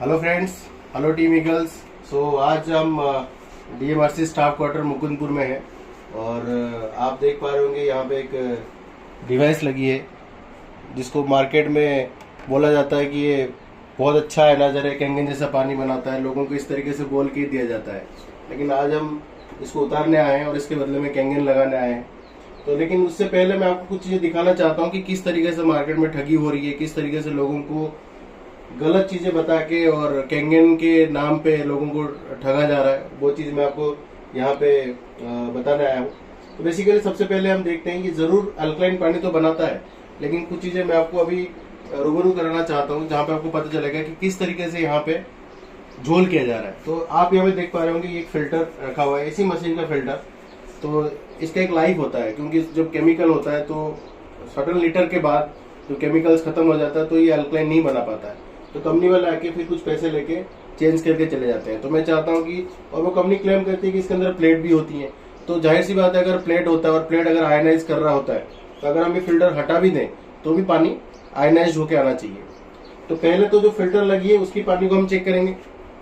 Hello friends, hello team Eagles. So आज हम DMRC staff quarter Mukundpur में हैं और आप देख पा रहे होंगे यहाँ पे एक डिवाइस लगी है जिसको मार्केट में बोला जाता है कि ये बहुत अच्छा एनाजर है, कैंगन जैसा पानी बनाता है, लोगों को इस तरीके से बोल के दिया जाता है। लेकिन आज हम इसको उतारने आए हैं और इसके बदले में कैंगन लगाने आए हैं। तो लेकिन उससे पहले मैं आपको कुछ चीज़ें दिखाना चाहता हूँ कि किस तरीके से मार्केट में ठगी हो रही है, किस तरीके से लोगों को गलत चीजें बता के और कैंगन के नाम पे लोगों को ठगा जा रहा है। वो चीज मैं आपको यहाँ पे बताने आया हूँ। तो बेसिकली सबसे पहले हम देखते हैं कि जरूर अल्कलाइन पानी तो बनाता है, लेकिन कुछ चीजें मैं आपको अभी रूबरू कराना चाहता हूँ जहाँ पे आपको पता चलेगा कि किस तरीके से यहाँ पे झोल किया जा रहा है। तो आप यहाँ पे देख पा रहे होंगे ये एक फिल्टर रखा हुआ है, इसी मशीन का फिल्टर। तो इसका एक लाइफ होता है, क्योंकि जब केमिकल होता है तो सर्टेन लीटर के बाद जो केमिकल्स खत्म हो जाता है तो ये अल्कलाइन नहीं बना पाता है। तो कंपनी वाले आके फिर कुछ पैसे लेके चेंज करके चले जाते हैं। तो मैं चाहता हूँ कि, और वो कंपनी क्लेम करती है कि इसके अंदर प्लेट भी होती है। तो जाहिर सी बात है, अगर प्लेट होता है और प्लेट अगर आयनाइज कर रहा होता है तो अगर हम ये फिल्टर हटा भी दें तो भी पानी आयनाइज होके आना चाहिए। तो पहले तो जो फिल्टर लगी है उसकी पानी को हम चेक करेंगे,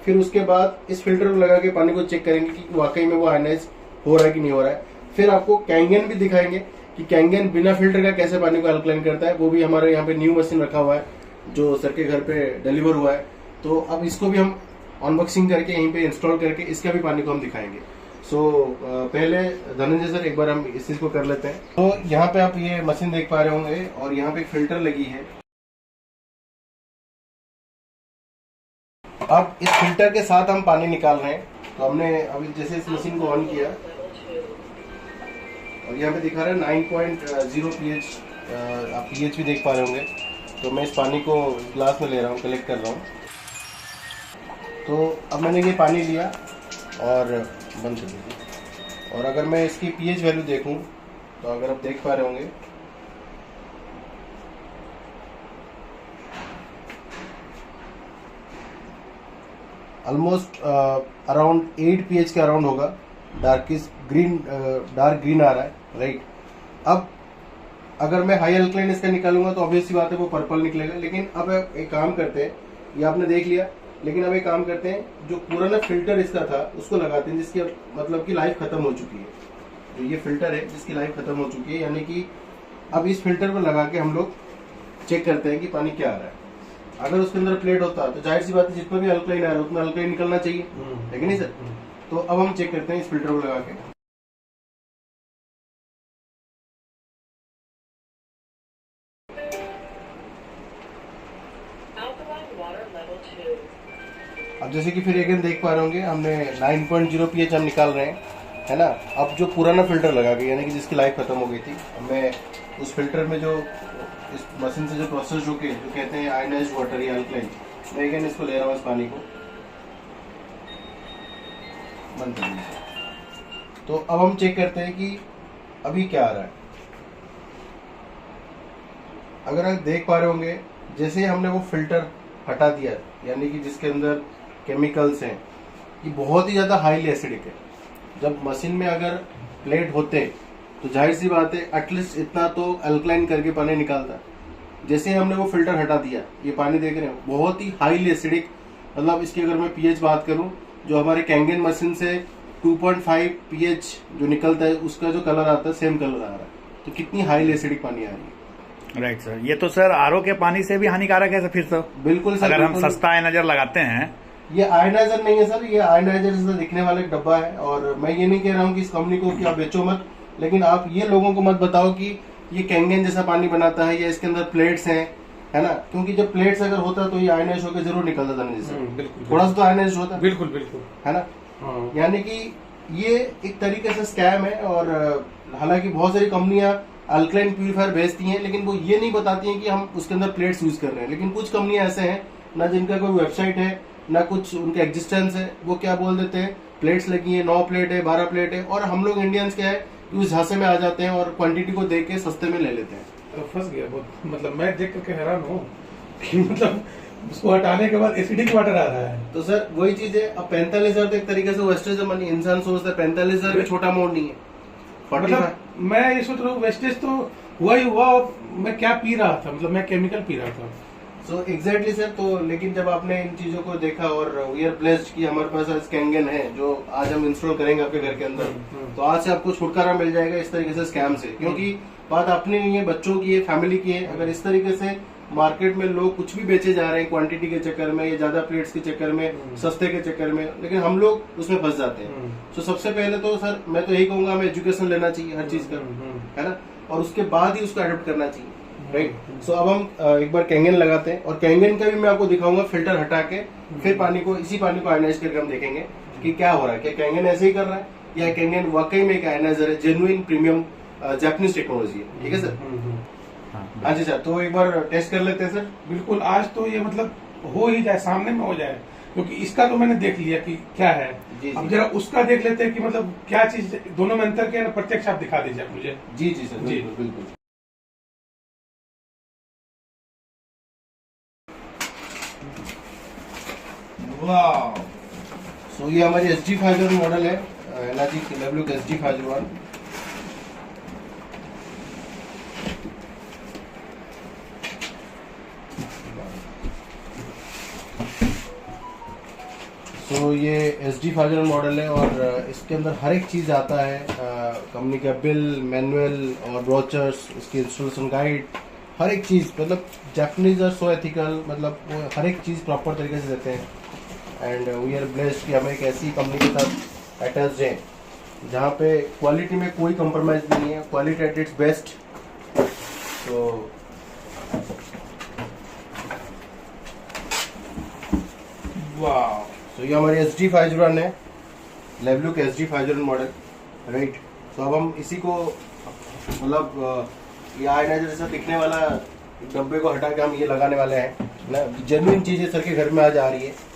फिर उसके बाद इस फिल्टर को लगा के पानी को चेक करेंगे कि वाकई में वो आयनाइज हो रहा है कि नहीं हो रहा है। फिर आपको कैंगन भी दिखाएंगे कि कैंगन बिना फिल्टर का कैसे पानी को अल्कलाइन करता है। वो भी हमारे यहाँ पे न्यू मशीन रखा हुआ है जो सर के घर पे डिलीवर हुआ है। तो अब इसको भी हम अनबॉक्सिंग करके यहीं पे इंस्टॉल करके इसका भी पानी को हम दिखाएंगे। पहले धनंजय सर एक बार हम इस चीज को कर लेते हैं। तो यहाँ पे आप ये मशीन देख पा रहे होंगे और यहाँ पे एक फिल्टर लगी है। अब इस फिल्टर के साथ हम पानी निकाल रहे हैं। तो हमने अभी जैसे इस मशीन को ऑन किया और यहाँ पे दिखा रहा है 9.0 pH, आप pH भी देख पा रहे होंगे। तो मैं इस पानी को ग्लास में ले रहा हूँ, कलेक्ट कर रहा हूँ। तो अब मैंने ये पानी लिया और बंद कर दिया। और अगर मैं इसकी pH वैल्यू देखूं तो अगर आप देख पा रहे होंगे ऑलमोस्ट अराउंड 8 pH के अराउंड होगा। डार्क ग्रीन आ रहा है, राइट। अब अगर मैं हाई अल्कलाइन इसका निकालूंगा तो ऑब्वियस सी बात है वो पर्पल निकलेगा। लेकिन अब एक काम करते हैं, ये आपने देख लिया, लेकिन अब एक काम करते हैं, जो पुराना फिल्टर इसका था उसको लगाते हैं जिसकी मतलब की लाइफ खत्म हो चुकी है। जो ये फिल्टर है जिसकी लाइफ खत्म हो चुकी है, यानी कि अब इस फिल्टर को लगा के हम लोग चेक करते हैं कि पानी क्या आ रहा है। अगर उसके अंदर प्लेट होता तो जाहिर सी बात है जितना भी अल्कलाइन आ रहा है उतना अल्कलाइन निकलना चाहिए, है कि नहीं सर। तो अब हम चेक करते हैं इस फिल्टर को लगा के। अब जैसे कि फिर अगेन देख पा रहे होंगे हमने 9.0 pH हम निकाल रहे हैं, है ना। अब जो पुराना फिल्टर लगा गया यानी कि जिसकी लाइफ खत्म हो गई थी, मैं उस फिल्टर में जो इस मशीन से जो प्रोसेस जो कहते हैं आयनाइज्ड वाटर या अल्कलाइन, मैं अगेन इसको ले रहा हूँ इस पानी को, बंद कर दीजिए। तो अब हम चेक करते हैं कि अभी क्या आ रहा है। अगर आप देख पा रहे होंगे जैसे ही हमने वो फिल्टर हटा दिया, यानी कि जिसके अंदर केमिकल्स हैं, ये बहुत ही ज़्यादा हाईली एसिडिक है। जब मशीन में अगर प्लेट होते तो जाहिर सी बात है एटलीस्ट इतना तो अल्कलाइन करके पानी निकालता। जैसे ही हमने वो फिल्टर हटा दिया, ये पानी देख रहे हैं बहुत ही हाईली एसिडिक। मतलब इसकी अगर मैं pH बात करूं, जो हमारे कैंगन मशीन से 2.5 pH जो निकलता है उसका जो कलर आता है सेम कलर आ रहा है। तो कितनी हाईली एसिडिक पानी आ रही है। राइट सर, ये तो सर आरओ के पानी से भी हानिकारक है फिर तो। बिल्कुल सर, अगर हम सस्ता आयनाइजर लगाते हैं। ये आयनाइजर नहीं है सर, ये आयनाइजर से दिखने वाला एक डब्बा है। और मैं ये नहीं कह रहा हूँ कि इस कंपनी को कि आप बेचो मत, लेकिन आप ये लोगों को मत बताओ कि ये कैंगन जैसा पानी बनाता है या इसके अंदर प्लेट्स हैं, है ना। क्योंकि जब प्लेट्स अगर होता तो ये आयनाइज होकर जरूर निकलता था जैसे, थोड़ा सा तो आयनाइज होता, बिल्कुल बिल्कुल, है ना। यानी कि ये एक तरीके से स्कैम है। और हालांकि बहुत सारी कंपनियां अल्कलाइन प्यूरिफायर बेचती हैं, लेकिन वो ये नहीं बताती हैं कि हम उसके अंदर प्लेट्स यूज कर रहे हैं। लेकिन कुछ कंपनियां ऐसे हैं ना जिनका कोई वेबसाइट है ना कुछ उनका एग्जिस्टेंस है, वो क्या बोल देते हैं प्लेट्स लगी है, 9 प्लेट है, 12 प्लेट है। और हम लोग इंडियंस क्या है उस झांसे में आ जाते हैं और क्वांटिटी को देख के सस्ते में ले लेते हैं। तो फंस गया बहुत। मतलब मैं देख करके हैरान हूँ कि मतलब उसको हटाने के बाद एसिडिक वाटर आ रहा है। तो सर वही चीज है। अब 45,000 तो एक तरीके से वेस्टेज मनी, इंसान सोचता है 45,000 भी छोटा अमाउंट नहीं है। मतलब मैं ये सोच रहा हूँ वेस्टेज तो हुआ ही हुआ। मैं क्या पी रहा था, मतलब मैं केमिकल पी रहा था। So exactly sir. तो लेकिन जब आपने इन चीजों को देखा और वी आर ब्लेस्ड कि हमारे पास आज कैंगन है जो आज हम इंस्टॉल करेंगे आपके घर के अंदर, तो आज से आपको छुटकारा मिल जाएगा इस तरीके से स्कैम से। क्योंकि बात अपनी नहीं है, बच्चों की है, फैमिली की है। अगर इस तरीके से मार्केट में लोग कुछ भी बेचे जा रहे हैं क्वांटिटी के चक्कर में या ज्यादा प्लेट्स के चक्कर में, सस्ते के चक्कर में, लेकिन हम लोग उसमें फंस जाते हैं। तो सबसे पहले तो सर मैं तो यही कहूंगा हमें एजुकेशन लेना चाहिए हर चीज का, है ना, और उसके बाद ही उसको अडॉप्ट करना चाहिए, राइट। सो अब हम एक बार कैंगन लगाते हैं और कैंगन का भी मैं आपको दिखाऊंगा फिल्टर हटा के, फिर इसी पानी को आयनाइज करके हम देखेंगे कि क्या हो रहा है, क्या कैंगन ऐसे ही कर रहा है या कैंगन वाकई में एक आयनाइजर है, जेन्युइन प्रीमियम जापानीज टेक्नोलॉजी है। ठीक है सर? हाँ जी सर, तो एक बार टेस्ट कर लेते हैं सर। बिल्कुल, आज तो ये मतलब हो ही जाए, सामने में हो जाए, क्योंकि इसका तो मैंने देख लिया कि क्या है। जी, अब जी। जरा उसका देख लेते हैं कि मतलब क्या चीज दोनों में अंतर क्या है, प्रत्यक्ष आप दिखा दीजिए मुझे। जी जी सर, जी। बिल्कुल बिल्कुल। वाह, सो ये हमारी SD501 मॉडल है, एनर्जी LWK SD501। तो ये SD501 मॉडल है और इसके अंदर हर एक चीज़ आता है, कंपनी का बिल, मैनुअल और ब्रोचर्स, इसकी इंस्टॉलेशन गाइड, हर एक चीज़, मतलब जापानीज और सो एथिकल, मतलब वो हर एक चीज़ प्रॉपर तरीके से देते हैं। एंड वी आर ब्लेस्ड कि हमें एक ऐसी कंपनी के साथ अटैच है जहाँ पे क्वालिटी में कोई कॉम्प्रोमाइज़ नहीं है, क्वालिटी एट इट्स बेस्ट। तो वाह, तो ये हमारी SD501 है, LWK SD501 मॉडल, राइट। तो अब हम इसी को मतलब ये आयनाइजर जैसा दिखने वाला डब्बे को हटा के हम ये लगाने वाले हैं ना। जेन्युइन चीज़ें सर के घर में आज आ रही है।